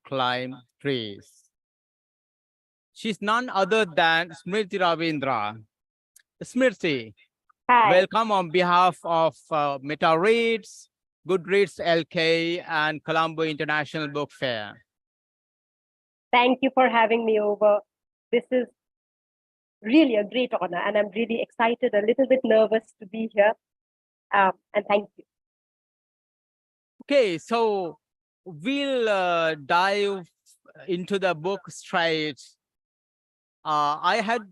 climb trees. She's none other than Smriti Ravindra. Smriti, Hi, welcome on behalf of Meta Reads, Goodreads LK, and Colombo International Book Fair. thank you for having me over. This is really a great honor, and I'm really excited, a little bit nervous to be here. And thank you. Okay, so we'll dive into the book straight. I had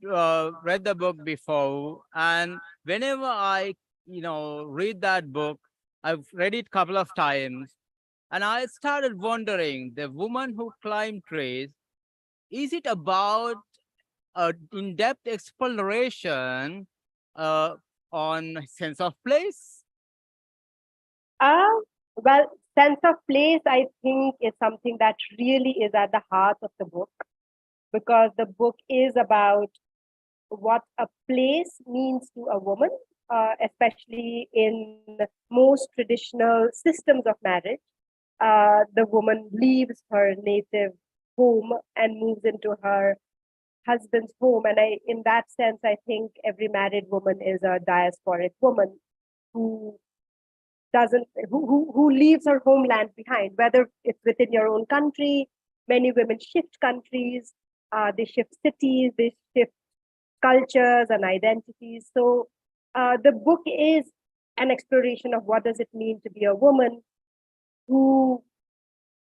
read the book before, and whenever I, read that book, I've read it a couple of times, and I started wondering: the woman who climbed trees, is it about in-depth exploration uh, on sense of place? Uh, well, sense of place, I think, is something that really is at the heart of the book because the book is about what a place means to a woman, especially in most traditional systems of marriage. The woman leaves her native home and moves into her husband's home. And in that sense, I think every married woman is a diasporic woman who doesn't, who leaves her homeland behind, whether it's within your own country. Many women shift countries, they shift cities, they shift cultures and identities. So the book is an exploration of what does it mean to be a woman who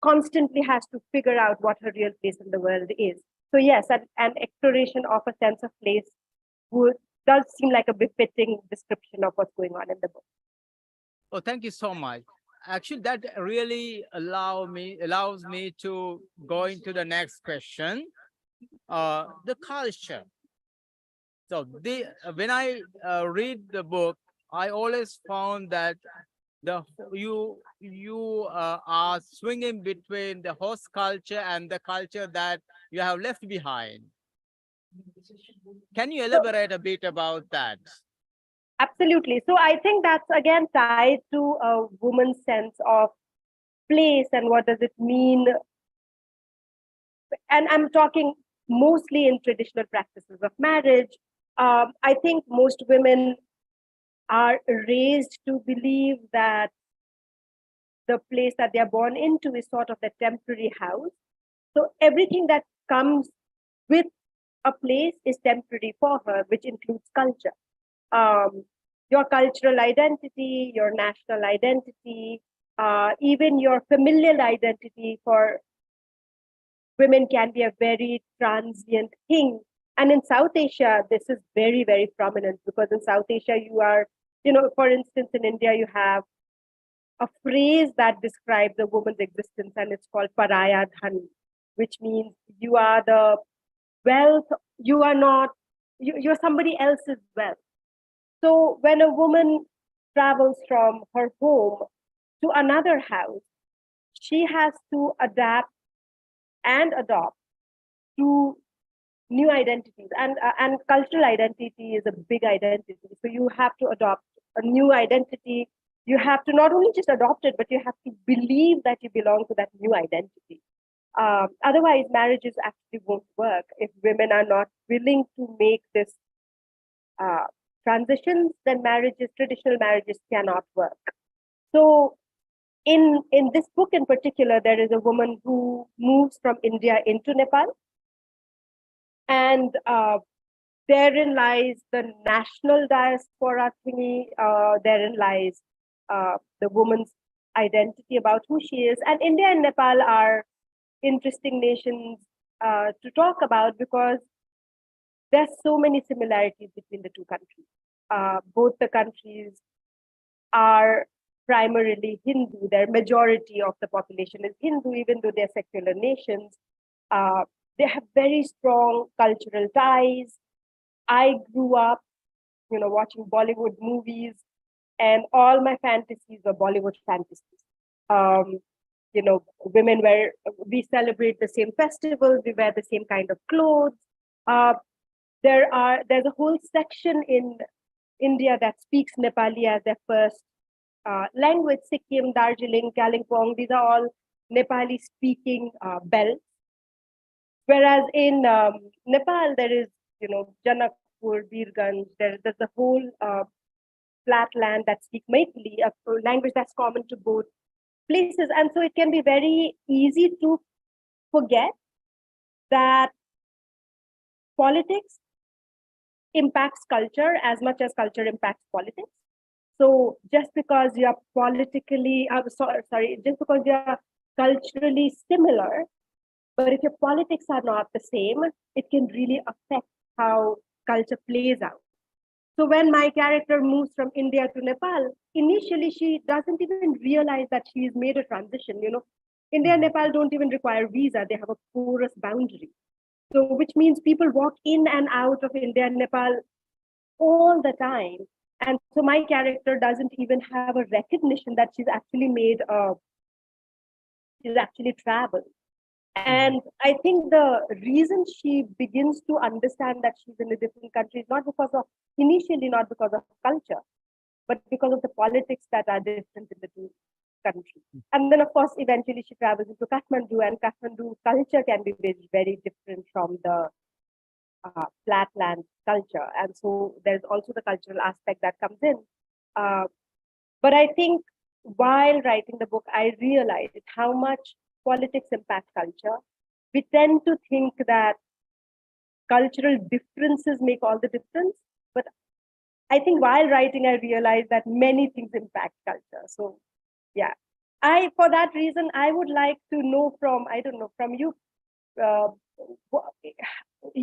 constantly has to figure out what her real place in the world is. So yes, an exploration of a sense of place would does seem like a befitting description of what's going on in the book. Oh, thank you so much. Actually, that really allows me to go into the next question. The culture. So when I read the book, I always found that the you are swinging between the host culture and the culture that you have left behind. Can you So elaborate a bit about that? absolutely. So I think that's again tied to a woman's sense of place and what does it mean. And I'm talking mostly in traditional practices of marriage. I think most women are raised to believe that the place that they are born into is sort of the temporary house. So everything that comes with a place is temporary for her, which includes culture. Um, your cultural identity, your national identity, even your familial identity for women can be a very transient thing. And in South Asia, this is very, very prominent because in South Asia, you are, for instance, in India, you have a phrase that describes a woman's existence, and it's called paraya dhan, which means you are the wealth, you are not, you're somebody else's wealth. So when a woman travels from her home to another house, she has to adapt and adopt to new identities, and cultural identity is a big identity. So you have to adopt a new identity. You have to not only just adopt it, but you have to believe that you belong to that new identity. Otherwise, marriages actually won't work if women are not willing to make this uh, transitions. Then marriages, traditional marriages, cannot work. So in this book in particular, there is a woman who moves from India into Nepal, and therein lies the national diaspora thingy. Therein lies the woman's identity about who she is. And India and Nepal are interesting nations to talk about because there's so many similarities between the two countries. Both the countries are primarily Hindu. Their majority of the population is Hindu, even though they're secular nations. Uh, they have very strong cultural ties. I grew up, watching Bollywood movies, and all my fantasies were Bollywood fantasies. Um, women wear, we celebrate the same festivals, we wear the same kind of clothes. Uh, there's a whole section in India that speaks Nepali as their first language. Sikkim, Darjeeling, Kalimpong, these are all Nepali speaking belts. Whereas in Nepal, there is, Janakpur, Birganj, there's a whole flat land that speak Maithili, a language that's common to both places. And so it can be very easy to forget that politics impacts culture as much as culture impacts politics. So just because you're politically, just because you're culturally similar, but if your politics are not the same, it can really affect how culture plays out. So when my character moves from India to Nepal, initially she doesn't even realize that she's made a transition. India and Nepal don't even require visa; they have a porous boundary. So which means people walk in and out of India and Nepal all the time. And so my character doesn't even have a recognition that she's actually traveled. And I think the reason she begins to understand that she's in a different country is initially not because of culture, but because of the politics that are different in the two countries. And then, of course, eventually she travels into Kathmandu, and Kathmandu culture can be very, very different from the flatland culture. And so there's also the cultural aspect that comes in. Uh, but I think while writing the book, I realized how much politics impact culture. We tend to think that cultural differences make all the difference. But I think while writing, I realized that many things impact culture. So, yeah. For that reason, I would like to know I don't know, from you, uh,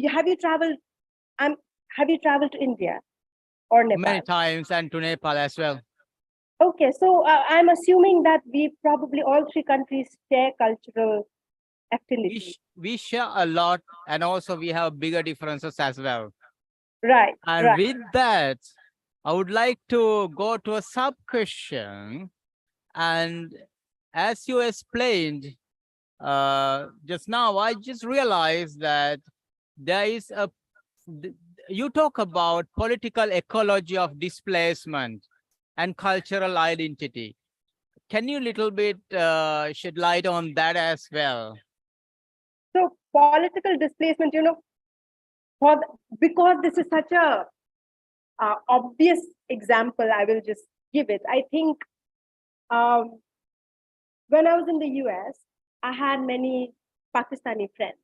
have you traveled, um, have you traveled to India or Many Nepal? times, and to Nepal as well. Okay, so I'm assuming that we probably all three countries share cultural affinity. We share a lot, and also we have bigger differences as well. Right, And right. with that, I would like to go to a sub question. And as you explained just now, I just realized that there is you talk about political ecology of displacement and cultural identity. Can you little bit shed light on that as well? So political displacement, because this is such a obvious example, I will just give it. I think um, when I was in the US, I had many Pakistani friends.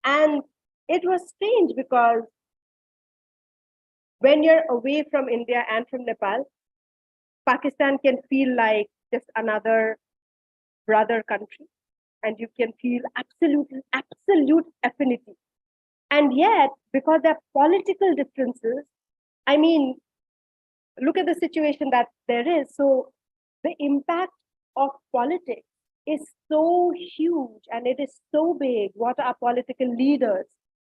And it was strange because when you're away from India and from Nepal, Pakistan can feel like just another brother country, and you can feel absolute affinity. And yet, because there are political differences, I mean, look at the situation that there is. So the impact of politics is so huge and it is so big. What our political leaders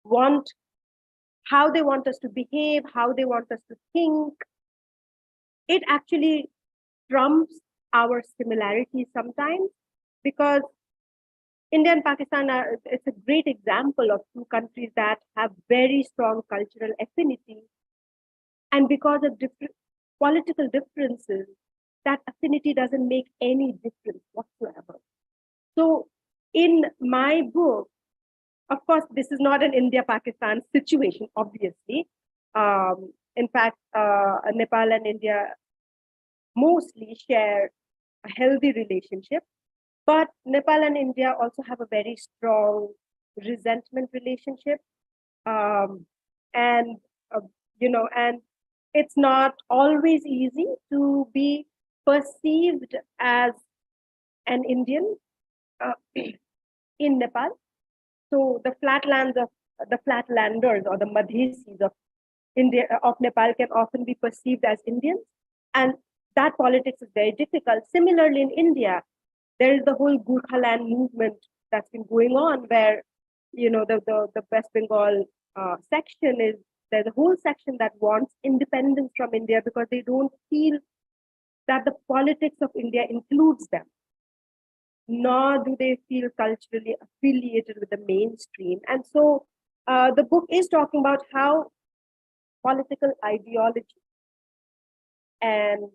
want, how they want us to behave, how they want us to think, it actually trumps our similarities sometimes, because India and Pakistan it's a great example of two countries that have very strong cultural affinity. And because of different political differences, that affinity doesn't make any difference whatsoever. So in my book, of course, this is not an India-Pakistan situation, obviously. In fact, Nepal and India mostly share a healthy relationship. But Nepal and India also have a very strong resentment relationship. Um, and, and it's not always easy to be perceived as an Indian in Nepal. So the flatlanders or the Madhesis of India of Nepal can often be perceived as Indians, and that politics is very difficult. Similarly, in India, there is the whole Gurkhaland movement that's been going on, where the West Bengal section is there's a whole section that wants independence from India because they don't feel that the politics of India includes them, nor do they feel culturally affiliated with the mainstream. And so the book is talking about how political ideology and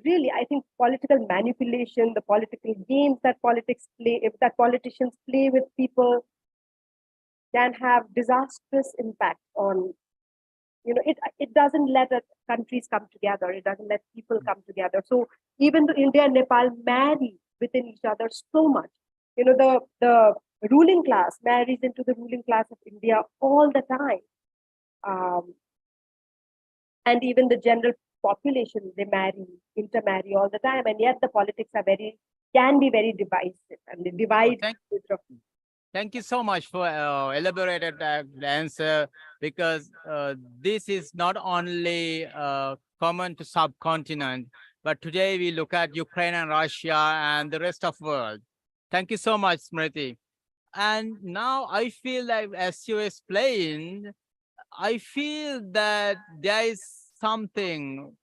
really, I think political manipulation, the political games that that politicians play with people, can have disastrous impact on, it doesn't let countries come together. It doesn't let people come together. So even though India and Nepal marry within each other so much, the ruling class marries into the ruling class of India all the time. Um, and even the general population, they intermarry all the time, and yet the politics can be very divisive, and they Oh, divide. thank you so much for elaborated answer, because this is not only common to subcontinent, but today we look at Ukraine and Russia and the rest of world. Thank you so much, Smriti. And now I feel like, as you explained, I feel that there is something,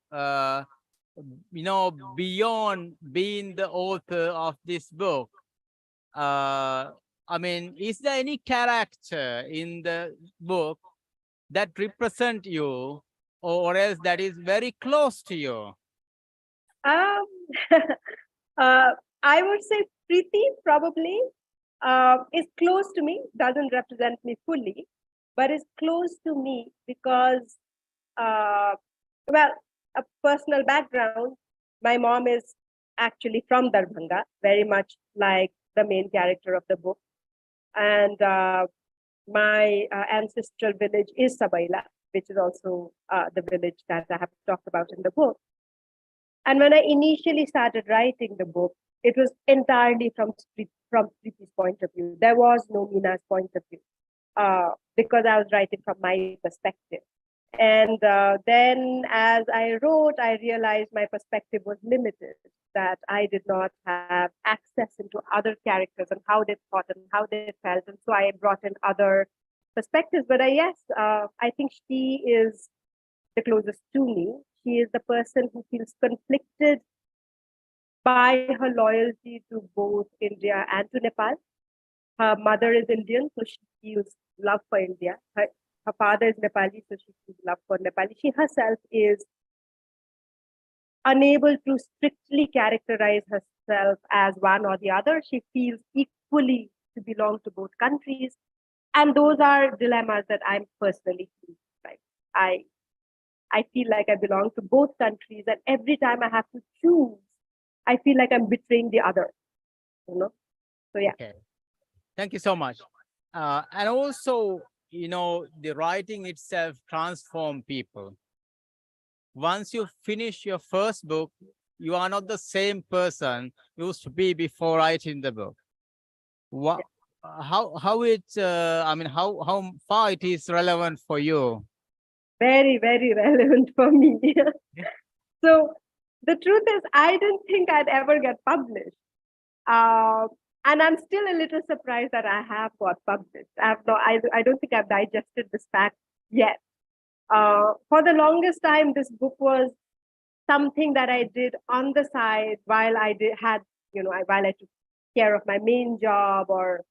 beyond being the author of this book. Uh, I mean, is there any character in the book that represent you, or else that is very close to you? Um, uh, I would say Preeti probably is close to me, doesn't represent me fully, but is close to me because, uh, well, a personal background. My mom is actually from Darbhanga, very much like the main character of the book. And my ancestral village is Sabaila, which is also the village that I have talked about in the book. And when I initially started writing the book, it was entirely from Preeti's point of view. There was no Mina's point of view, because I was writing from my perspective. And then as I wrote, I realized my perspective was limited, that I did not have access into other characters and how they thought and how they felt. And so I brought in other perspectives. But yes, I think she is the closest to me. She is the person who feels conflicted by her loyalty to both India and to Nepal. Her mother is Indian, so she feels love for India. Her father is Nepali, so she feels love for Nepali. She herself is unable to strictly characterize herself as one or the other. She feels equally to belong to both countries. And those are dilemmas that I'm personally feeling. Right? I feel like I belong to both countries, and every time I have to choose, I feel like I'm betraying the other. You know. So yeah. Okay, thank you so much. And also, the writing itself transform people. Once you finish your first book, you are not the same person you used to be before writing the book. What, how it? I mean, how far it is relevant for you? Very, very relevant for me. So the truth is, I didn't think I'd ever get published. Uh, and I'm still a little surprised that I have got published. I don't think I've digested this fact yet. For the longest time, this book was something that I did on the side while while I took care of my main job or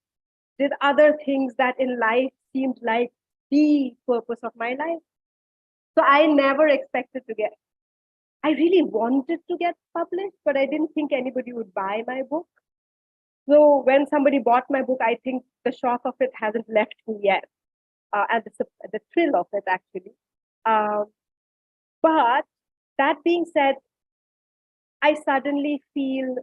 did other things that in life seemed like the purpose of my life. So I never expected to get, I really wanted to get published, but I didn't think anybody would buy my book. So when somebody bought my book, I think the shock of it hasn't left me yet, and the thrill of it actually. Um, but that being said, I suddenly feel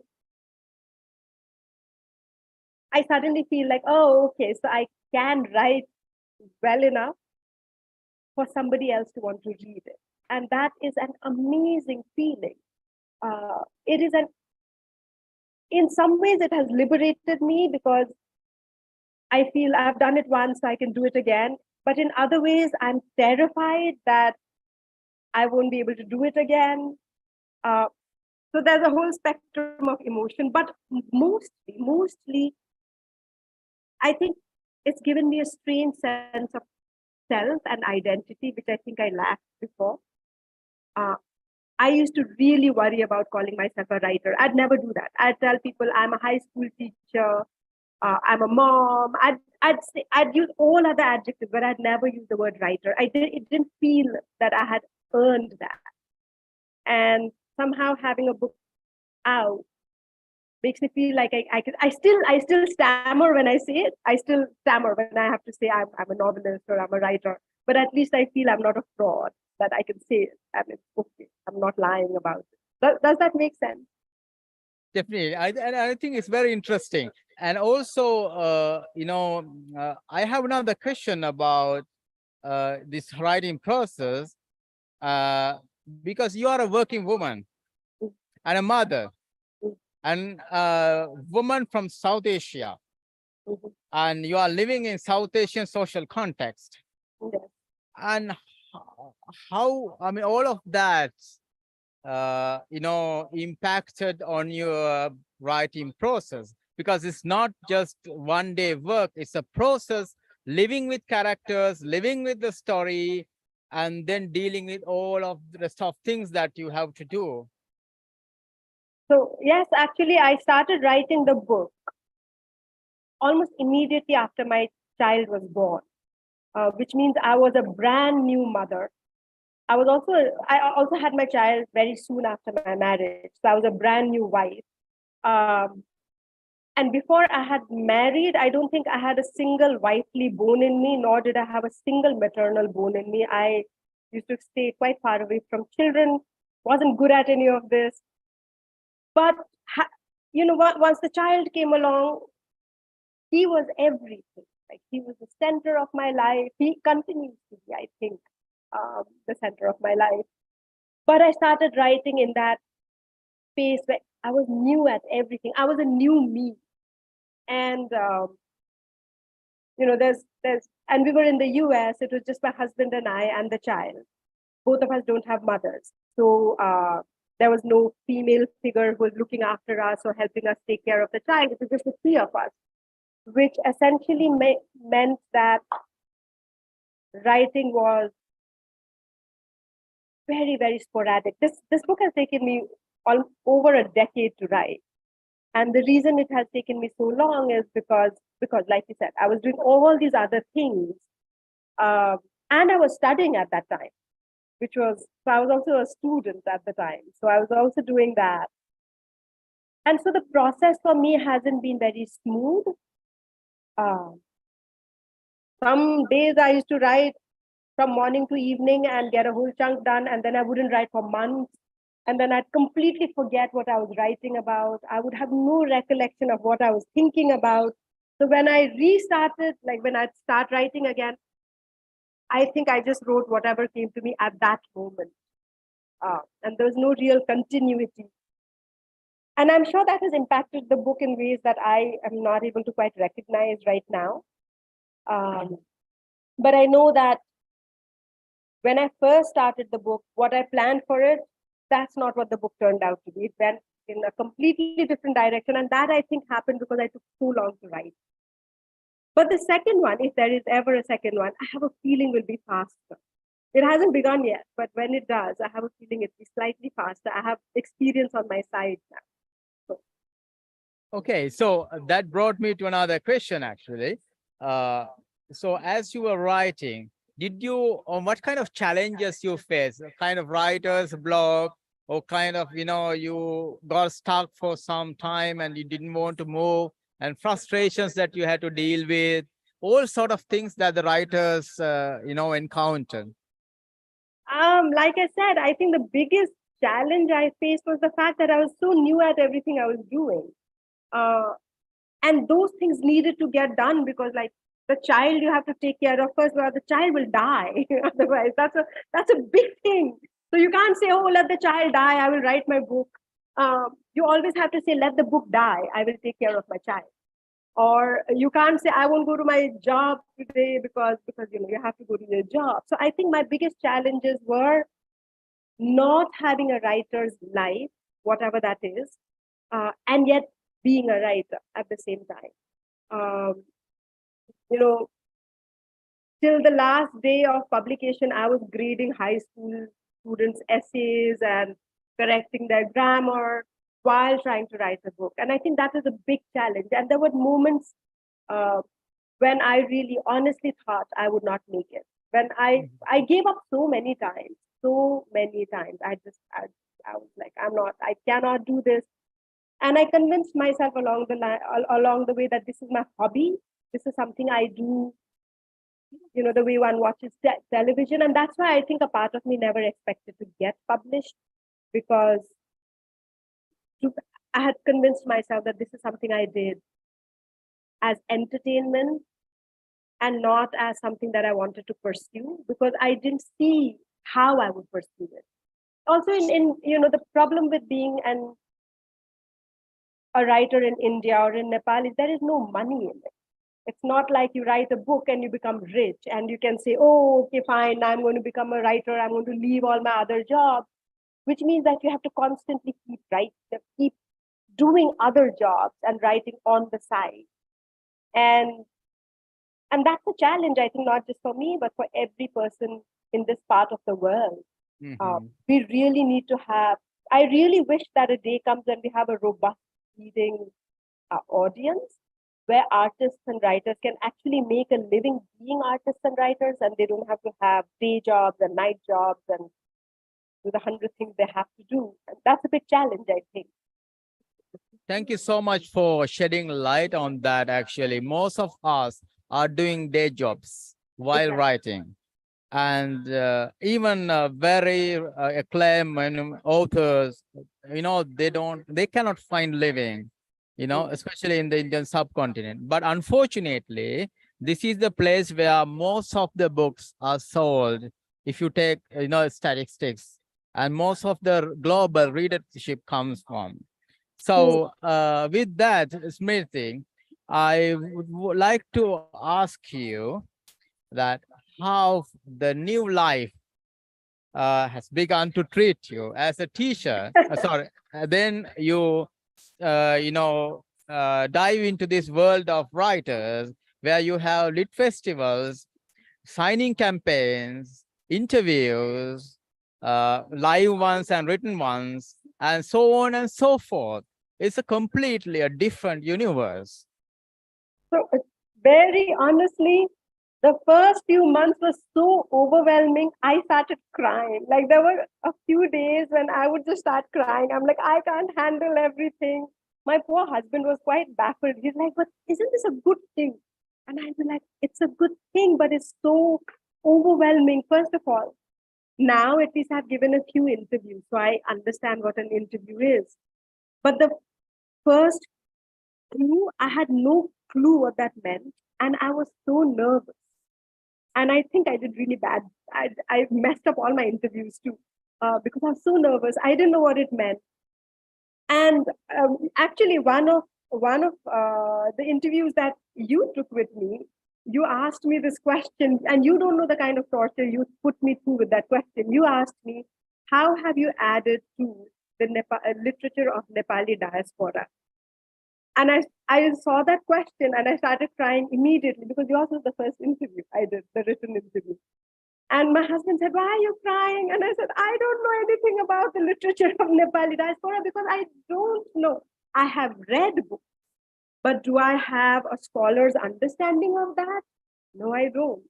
I suddenly feel like, oh, okay, so I can write well enough for somebody else to want to read it. And that is an amazing feeling. It is in some ways, it has liberated me because I feel I've done it once, so I can do it again. But in other ways, I'm terrified that I won't be able to do it again. Uh, so there's a whole spectrum of emotion, but mostly, I think it's given me a strange sense of self and identity, which I think I lacked before. Uh, I used to really worry about calling myself a writer. I'd never do that. I'd tell people I'm a high school teacher, I'm a mom. I'd use all other adjectives, but I'd never use the word writer. It didn't feel that I had earned that. And somehow having a book out makes me feel like I still stammer when I say it. I still stammer when I have to say I'm a novelist or I'm a writer. But at least I feel I'm not a fraud, that I can say it and it's okay. I'm not lying about it. Does that make sense? Definitely. And I think it's very interesting. And also, I have another question about this writing process, uh, because you are a working woman and a mother Mm, and a woman from South Asia, mhm, and you are living in South Asian social context. yes. And how, I mean, all of that, impacted on your writing process, because it's not just one day work, it's a process, living with characters, living with the story, and then dealing with all of the rest of things that you have to do. So yes, actually I started writing the book almost immediately after my child was born, which means I was a brand new mother. I also had my child very soon after my marriage. So I was a brand new wife. Um, and before I had married, I don't think I had a single wifely bone in me, nor did I have a single maternal bone in me. I used to stay quite far away from children, wasn't good at any of this. But, once the child came along, he was everything. Like he was the center of my life. He continues to be, I think, the center of my life. But I started writing in that space where I was new at everything. I was a new me, and and we were in the U.S. It was just my husband and I and the child. Both of us don't have mothers, so there was no female figure who was looking after us or helping us take care of the child. It was just the three of us, which essentially meant that writing was very, very sporadic. This book has taken me over a decade to write. And the reason it has taken me so long is because like you said, I was doing all these other things, um, and I was studying at that time, which was so I was also a student at the time, so I was also doing that, and so the process for me hasn't been very smooth. Um, some days I used to write from morning to evening and get a whole chunk done, and then I wouldn't write for months, and then I'd completely forget what I was writing about. I would have no recollection of what I was thinking about. So when I restarted, like when I'd start writing again, I think I just wrote whatever came to me at that moment, and there was no real continuity. And I'm sure that has impacted the book in ways that I am not able to quite recognize right now. Um, but I know that when I first started the book, what I planned for it, that's not what the book turned out to be. It went in a completely different direction. And that I think happened because I took so long to write. But the second one, if there is ever a second one, I have a feeling will be faster. It hasn't begun yet, but when it does, I have a feeling it'll be slightly faster. I have experience on my side now. So, Okay, so that brought me to another question actually. Uh, so as you were writing, did you, or what kind of challenges you face? Kind of writer's block, or kind of, you got stuck for some time and you didn't want to move, and frustrations that you had to deal with, all sort of things that the writers, encounter. like I said, I think the biggest challenge I faced was the fact that I was so new at everything I was doing. Uh, and those things needed to get done because like the child you have to take care of first, or the child will die. Otherwise, that's a big thing. So you can't say, oh, let the child die, I will write my book. You always have to say, let the book die, I will take care of my child. Or you can't say, I won't go to my job today because you have to go to your job. So I think my biggest challenges were not having a writer's life, whatever that is, and yet being a writer at the same time. Um, you know, till the last day of publication, I was grading high school students' essays and correcting their grammar while trying to write a book. And I think that was a big challenge. And there were moments uh, when I really honestly thought I would not make it. When I gave up so many times, so many times. I was like, I cannot do this. And I convinced myself along the way that this is my hobby. This is something I do, the way one watches television. And that's why I think a part of me never expected to get published, because to, I had convinced myself that this is something I did as entertainment and not as something that I wanted to pursue, because I didn't see how I would pursue it. Also, in the problem with being a writer in India or in Nepal is there is no money in it. It's not like you write a book and you become rich and you can say, oh, okay, fine, I'm going to become a writer, I'm going to leave all my other jobs, which means that you have to constantly keep writing, keep doing other jobs and writing on the side. And and that's a challenge, I think, not just for me, but for every person in this part of the world. We really need to have, I really wish that a day comes when we have a robust reading audience where artists and writers can actually make a living being artists and writers, and they don't have to have day jobs and night jobs and do the 100 things they have to do. And that's a big challenge, I think. Thank you so much for shedding light on that. Actually, most of us are doing day jobs while Exactly. writing. And even very acclaimed authors, they cannot find living, especially in the Indian subcontinent. But unfortunately, this is the place where most of the books are sold. If you take, statistics, and most of the global readership comes from. Hmm. So with that, Smriti, I would like to ask you that how the new life has begun to treat you as a teacher. Sorry, then you, dive into this world of writers where you have lit festivals, signing campaigns, interviews, live ones and written ones, and so on and so forth. It's a completely a different universe. So, very honestly, the first few months was so overwhelming. I started crying. Like, there were a few days when I would just start crying. I'm like, I can't handle everything. My poor husband was quite baffled. He's like, but isn't this a good thing? And I'd be like, it's a good thing, but it's so overwhelming. First of all, now at least I've given a few interviews, so I understand what an interview is. But the first clue, I had no clue what that meant. And I was so nervous. And I think I did really bad. I messed up all my interviews too, because I was so nervous. I didn't know what it meant. And actually, one of the interviews that you took with me, you asked me this question, and you don't know the kind of torture you put me through with that question. You asked me, "How have you added to the literature of Nepali diaspora?" And I saw that question and I started crying immediately, because yours was the first interview I did, the written interview. And my husband said, "Why are you crying?" And I said, "I don't know anything about the literature of Nepali diaspora because I don't know. I have read books, but do I have a scholar's understanding of that? No, I don't."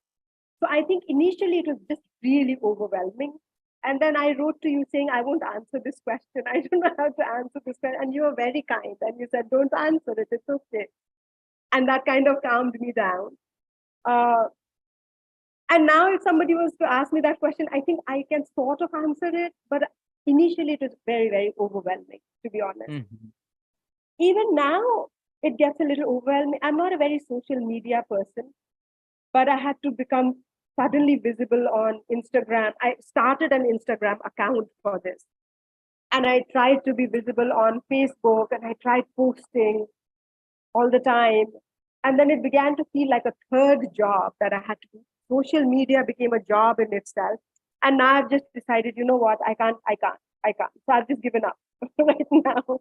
So I think initially it was just really overwhelming. And then I wrote to you saying, "I won't answer this question. I don't know how to answer this question." And you were very kind. And you said, "Don't answer it. It's okay." And that kind of calmed me down. Uh, and now if somebody was to ask me that question, I think I can sort of answer it. But initially it was very, very overwhelming, to be honest. Mhm. Even now, it gets a little overwhelming. I'm not a very social media person, but I had to become suddenly visible on Instagram. I started an Instagram account for this. And I tried to be visible on Facebook and I tried posting all the time. And then it began to feel like a third job that I had to do. Social media became a job in itself. And now I've just decided, you know what, I can't. So I've just given up right now.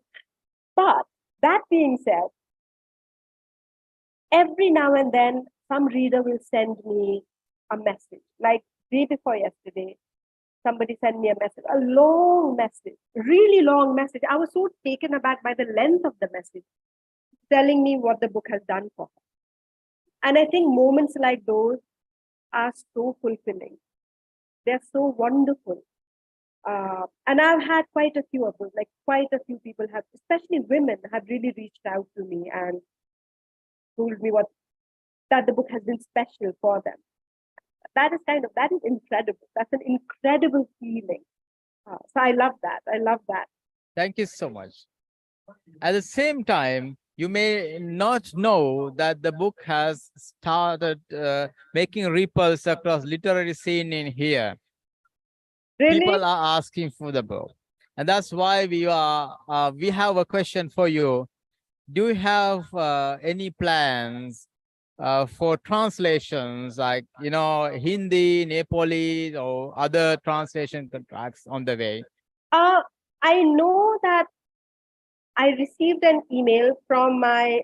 But that being said, every now and then some reader will send me a message. Like day before yesterday, somebody sent me a message, a long message, really long message. I was so taken aback by the length of the message, telling me what the book has done for her. And I think moments like those are so fulfilling. They're so wonderful. And I've had quite a few of those, like quite a few people have, especially women, have really reached out to me and told me what that the book has been special for them. That is incredible. That's an incredible feeling. So I love that. I love that. Thank you so much. At the same time, you may not know that the book has started making ripples across literary scene in here. Really? People are asking for the book, and that's why we have a question for you. Do you have any plans for translations, like Hindi, Nepali, or other translation contracts on the way? Uh, I know that I received an email from my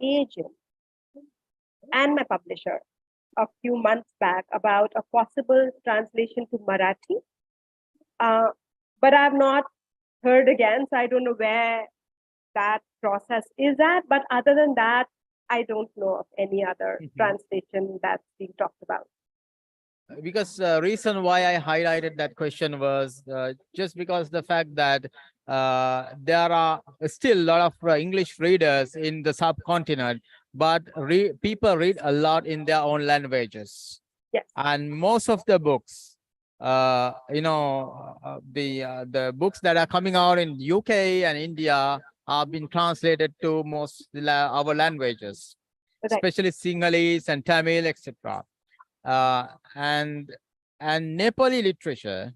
agent and my publisher a few months back about a possible translation to Marathi. Uh, but I've not heard again, so I don't know where that process is at. But other than that, I don't know of any other translation that's being talked about. Because reason why I highlighted that question was just because the fact that there are still a lot of English readers in the subcontinent, but people read a lot in their own languages, Yes, and most of the books, the books that are coming out in UK and India have been translated to most our languages, right. especially Sinhalese and Tamil, etc. uh, and Nepali literature,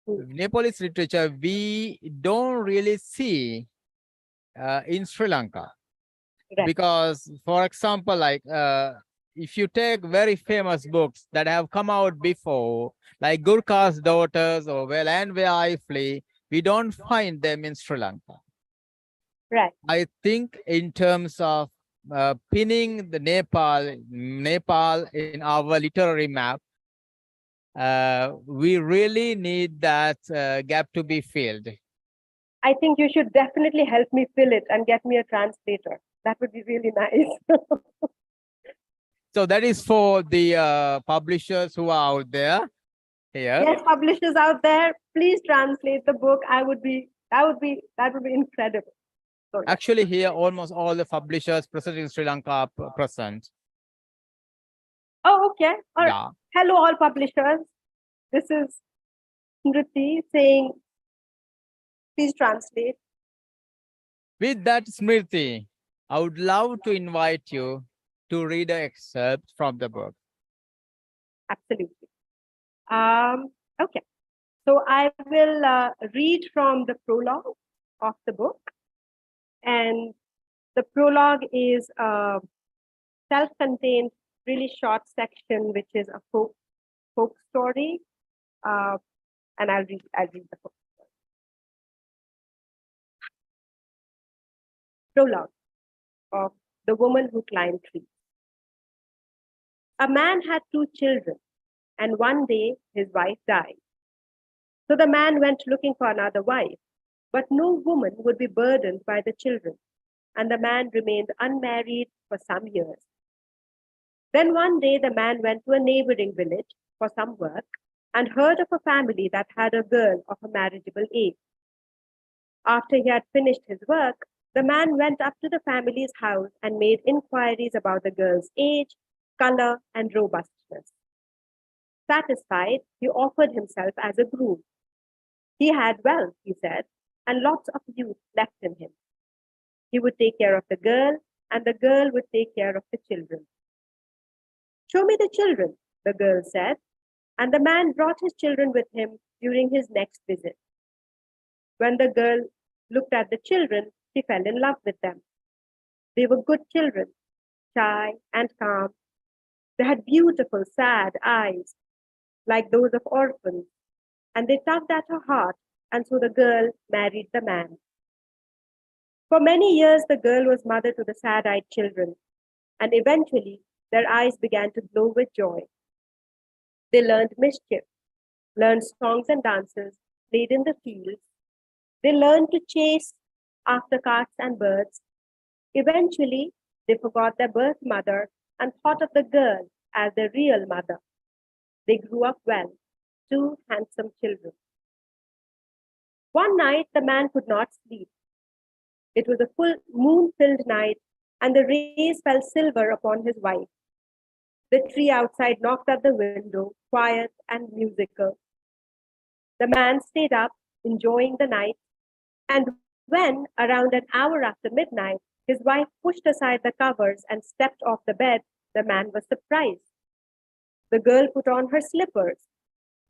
Mm, Nepalese literature, we don't really see in Sri Lanka, right. because, for example, like if you take very famous books that have come out before, like Gurkha's Daughters or Well and Where I Flee, we don't find them in Sri Lanka. Right. I think in terms of pinning the Nepal in our literary map, we really need that gap to be filled. I think you should definitely help me fill it and get me a translator. That would be really nice. So that is for the publishers who are out there here. Yes, publishers out there, please translate the book. That would be incredible. So yeah. Actually, here almost all the publishers present in Sri Lanka are present. Oh, okay. All right. Yeah. Hello, all publishers. This is Smriti saying, please translate. With that, Smriti, I would love to invite you to read an excerpt from the book. Absolutely. Okay. So I will read from the prologue of the book. And the prologue is a self-contained, really short section, which is a folk story. Uh, and I'll read the book. Prologue of The Woman Who Climbed Trees. A man had two children, and one day his wife died. So the man went looking for another wife, but no woman would be burdened by the children, and the man remained unmarried for some years. Then one day the man went to a neighboring village for some work and heard of a family that had a girl of a marriageable age. After he had finished his work, the man went up to the family's house and made inquiries about the girl's age, color, and robustness. Satisfied, he offered himself as a groom. He had wealth, he said, and lots of youth left in him. He would take care of the girl, and the girl would take care of the children. Show me the children, the girl said, and the man brought his children with him during his next visit. When the girl looked at the children, she fell in love with them. They were good children, shy and calm. They had beautiful, sad eyes, like those of orphans, and they tugged at her heart, and so the girl married the man. For many years, the girl was mother to the sad-eyed children, and eventually their eyes began to glow with joy. They learned mischief, learned songs and dances, played in the fields. They learned to chase after carts and birds. Eventually, they forgot their birth mother and thought of the girl as their real mother. They grew up well, two handsome children. One night, the man could not sleep. It was a full moon filled night, and the rays fell silver upon his wife. The tree outside knocked at the window, quiet and musical. The man stayed up, enjoying the night, and when, around an hour after midnight, his wife pushed aside the covers and stepped off the bed, the man was surprised. The girl put on her slippers.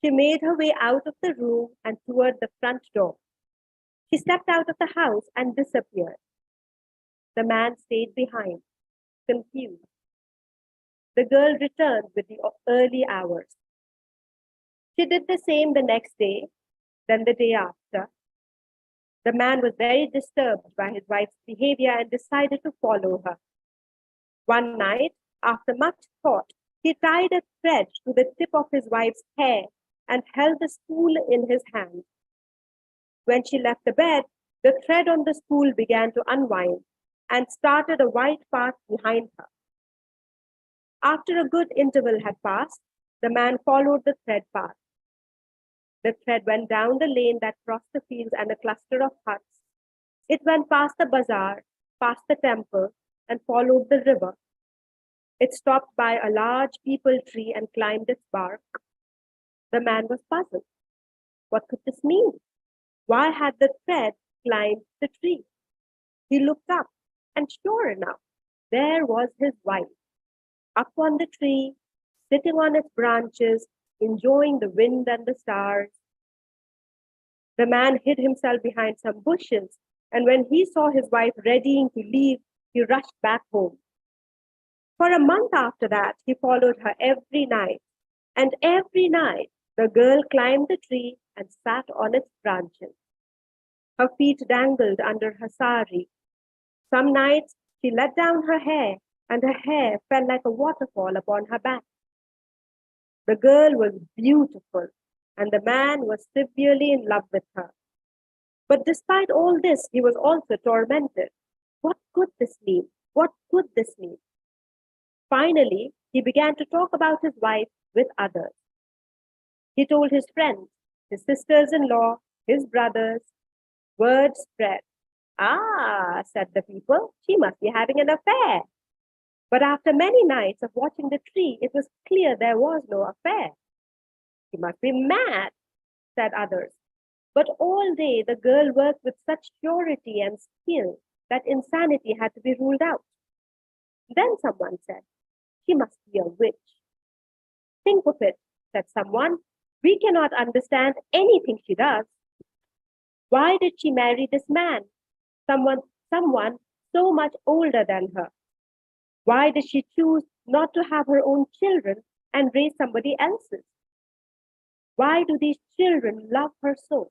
She made her way out of the room and toward the front door. She stepped out of the house and disappeared. The man stayed behind, confused. The girl returned with the early hours. She did the same the next day, then the day after. The man was very disturbed by his wife's behavior and decided to follow her. One night, after much thought, he tied a thread to the tip of his wife's hair and held the spool in his hand. When she left the bed, the thread on the spool began to unwind and started a white path behind her. After a good interval had passed, the man followed the thread path. The thread went down the lane that crossed the fields and a cluster of huts. It went past the bazaar, past the temple, and followed the river. It stopped by a large peepal tree and climbed its bark. The man was puzzled. What could this mean? Why had the thread climbed the tree? He looked up, and sure enough, there was his wife, up on the tree, sitting on its branches, enjoying the wind and the stars. The man hid himself behind some bushes, and when he saw his wife readying to leave, he rushed back home. For a month after that, he followed her every night, and every night the girl climbed the tree and sat on its branches. Her feet dangled under her sari. Some nights she let down her hair, and her hair fell like a waterfall upon her back. The girl was beautiful, and the man was severely in love with her. But despite all this, he was also tormented. What could this mean? What could this mean? Finally, he began to talk about his wife with others. He told his friends, his sisters-in-law, his brothers. Word spread. Ah, said the people, she must be having an affair. But after many nights of watching the tree, it was clear there was no affair. She must be mad, said others. But all day the girl worked with such surety and skill that insanity had to be ruled out. Then someone said, she must be a witch. Think of it, said someone. We cannot understand anything she does. Why did she marry this man? Someone so much older than her. Why did she choose not to have her own children and raise somebody else's? Why do these children love her so?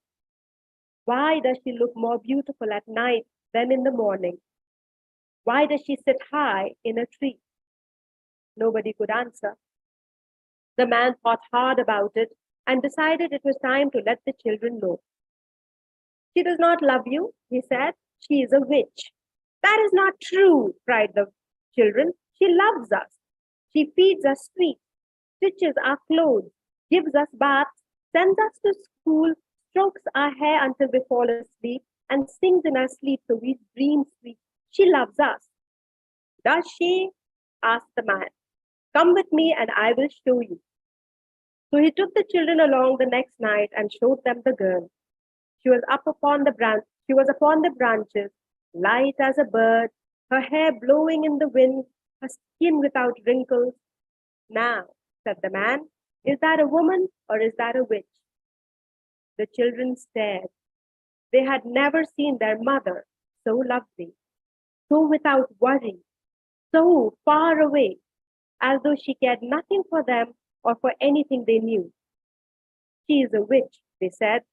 Why does she look more beautiful at night than in the morning? Why does she sit high in a tree? Nobody could answer. The man thought hard about it and decided it was time to let the children know. She does not love you, he said. She is a witch. That is not true, cried the children. She loves us. She feeds us sweet, stitches our clothes, gives us baths, sends us to school, strokes our hair until we fall asleep, and sings in our sleep so we dream sweet. She loves us. Does she? Asked the man. Come with me and I will show you. So he took the children along the next night and showed them the girl. She was upon the branches, light as a bird, her hair blowing in the wind, her skin without wrinkles. Now, said the man, is that a woman or is that a witch? The children stared. They had never seen their mother so lovely, so without worry, so far away, as though she cared nothing for them or for anything they knew. She is a witch, they said,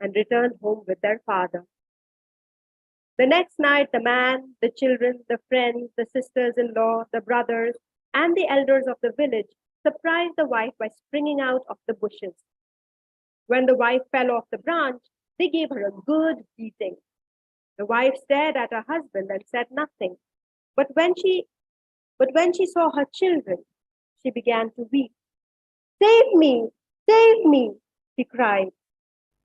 and returned home with their father. The next night, the man, the children, the friends, the sisters-in-law, the brothers, and the elders of the village surprised the wife by springing out of the bushes. When the wife fell off the branch, they gave her a good beating. The wife stared at her husband and said nothing. But when she saw her children, she began to weep. Save me! Save me! He cried.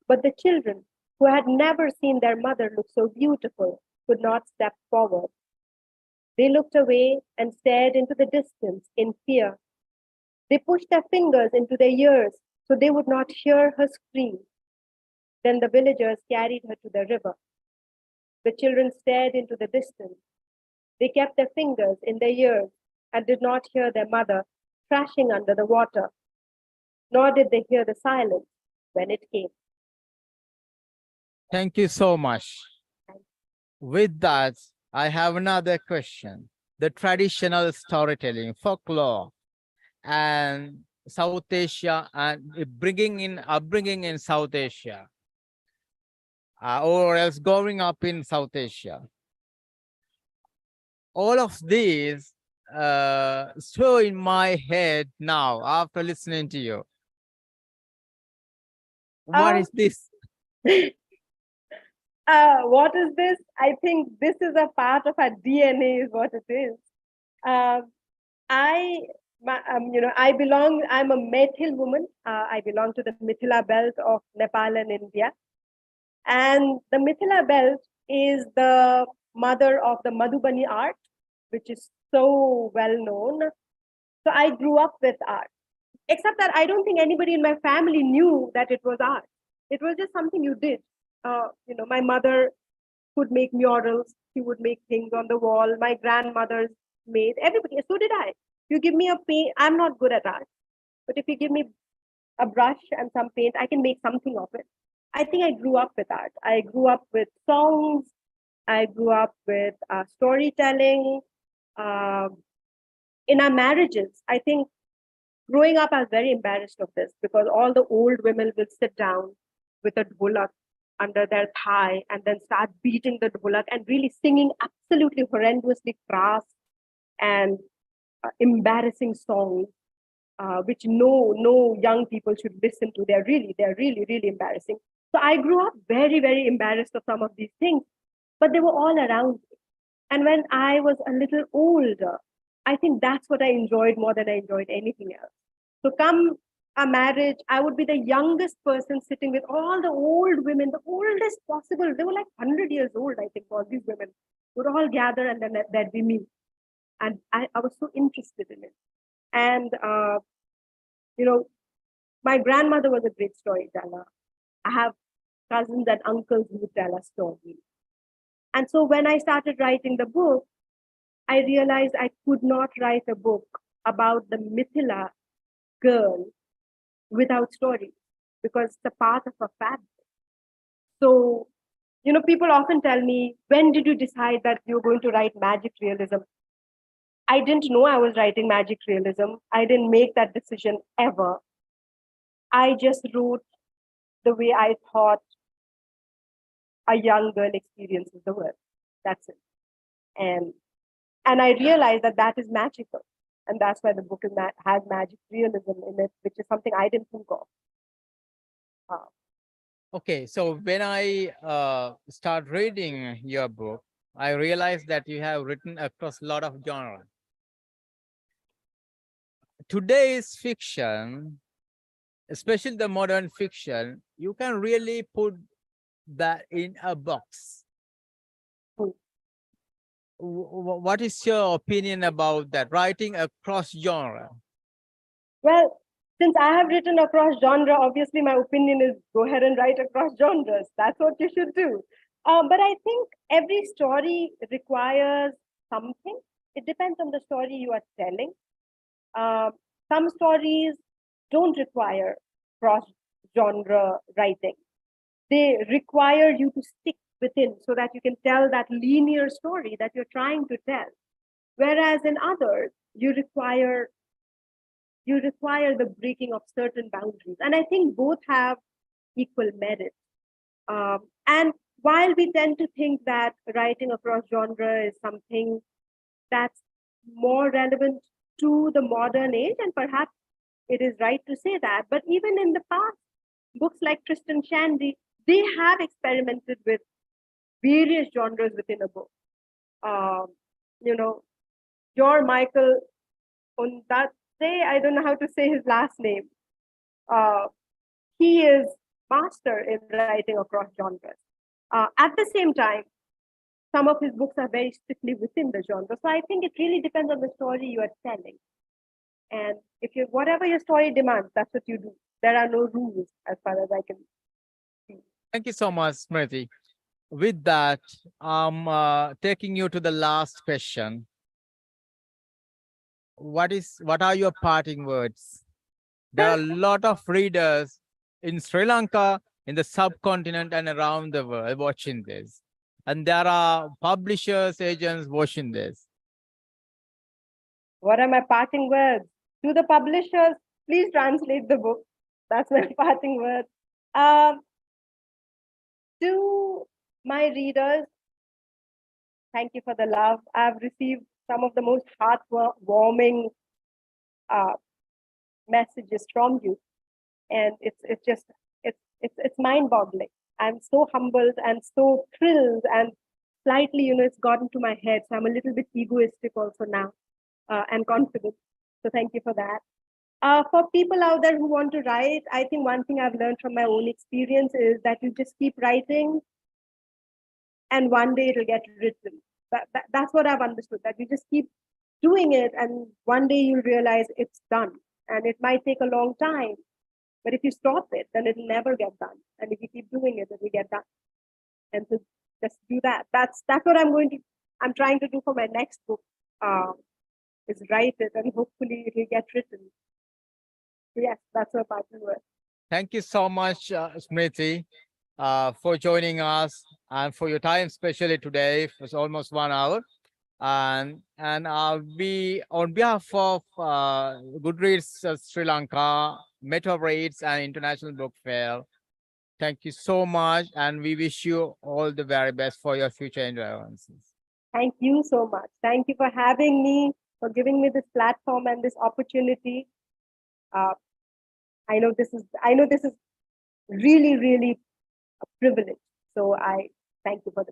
But the children, who had never seen their mother look so beautiful, could not step forward. They looked away and stared into the distance in fear. They pushed their fingers into their ears so they would not hear her scream. Then the villagers carried her to the river. The children stared into the distance. They kept their fingers in their ears and did not hear their mother crashing under the water, nor did they hear the silence when it came. Thank you so much. With that, I have another question. The traditional storytelling, folklore, and South Asia, and bringing in upbringing in South Asia, or else growing up in South Asia. All of these show in my head now after listening to you. What Um, is this? what is this? I think this is a part of our DNA, is what it is. Um, I belong. I'm a Methil woman. I belong to the Mithila belt of Nepal and India, and the Mithila belt is the mother of the Madhubani art, which is so well known. So I grew up with art, except that I don't think anybody in my family knew that it was art. It was just something you did. My mother could make murals. She would make things on the wall. My grandmother's made everybody. So did I. You give me a paint. I'm not good at art, but if you give me a brush and some paint, I can make something of it. I think I grew up with art. I grew up with songs. I grew up with storytelling. Um in our marriages, I think growing up, I was very embarrassed of this because all the old women will sit down with a dholak under their thigh and then start beating the dholak and really singing absolutely horrendously crass and embarrassing songs, which no young people should listen to. They're really, really embarrassing. So I grew up very, very embarrassed of some of these things, but they were all around me. And when I was a little older, I think that's what I enjoyed more than I enjoyed anything else. So come a marriage, I would be the youngest person sitting with all the old women, the oldest possible. They were like 100 years old, I think, all these women would all gather and then there'd be me. And I was so interested in it. And, you know, my grandmother was a great storyteller. I have cousins and uncles who would tell us stories. And so when I started writing the book, I realized I could not write a book about the Mithila girl without stories because it's a part of a fabric. So, people often tell me, when did you decide that you're going to write magic realism? I didn't know I was writing magic realism. I didn't make that decision ever. I just wrote the way I thought a young girl experiences the world. That's it. And and I realized that that is magical. And that's why the book has magic realism in it, which is something I didn't think of. Uh, Okay, so when I start reading your book, I realize that you have written across a lot of genres. Today's fiction, especially the modern fiction, you can really put that in a box. hmm. What is your opinion about that, writing across genre? Well, since I have written across genre, obviously my opinion is go ahead and write across genres. That's what you should do. But I think every story requires something. It depends on the story you are telling. Um, some stories don't require cross genre writing. They require you to stick within so that you can tell that linear story that you're trying to tell. Whereas in others, you require the breaking of certain boundaries. And I think both have equal merit. And while we tend to think that writing across genre is something that's more relevant to the modern age, and perhaps it is right to say that, but even in the past, books like Tristan Shandy, they have experimented with various genres within a book. Um, you know, your Michael on that day, I don't know how to say his last name. Uh, he is master in writing across genres. At the same time, some of his books are very strictly within the genre. So I think it really depends on the story you are telling. And if you whatever your story demands, that's what you do. There are no rules as far as I can see. Thank you so much, Smriti. With that, I'm taking you to the last question. What are your parting words? There are a lot of readers in Sri Lanka, in the subcontinent, and around the world watching this. And there are publishers, agents watching this. What are my parting words? To the publishers, please translate the book. That's my parting word. Um, to my readers, thank you for the love. I've received some of the most heartwarming uh, messages from you, and it's just it's mind-boggling. I'm so humbled and so thrilled, and slightly, it's gotten to my head. So I'm a little bit egoistic also now, and confident. So thank you for that. For people out there who want to write, I think one thing I've learned from my own experience is that you just keep writing, and one day it'll get written. That's what I've understood, that you just keep doing it, and one day you'll realize it's done. And it might take a long time, but if you stop it, then it'll never get done. And if you keep doing it, it will get done. And so just do that. That's what I'm trying to do for my next book, is write it, and hopefully it will get written. So yes, that's what I do. Thank you so much, Smriti, for joining us and for your time, especially today. It's almost 1 hour. And we, on behalf of Goodreads Sri Lanka, Meta Reads, and International Book Fair, thank you so much, and we wish you all the very best for your future endeavors. Thank you so much. Thank you for having me, for giving me this platform and this opportunity. Uh, I know this is really, really a privilege. So I thank you for the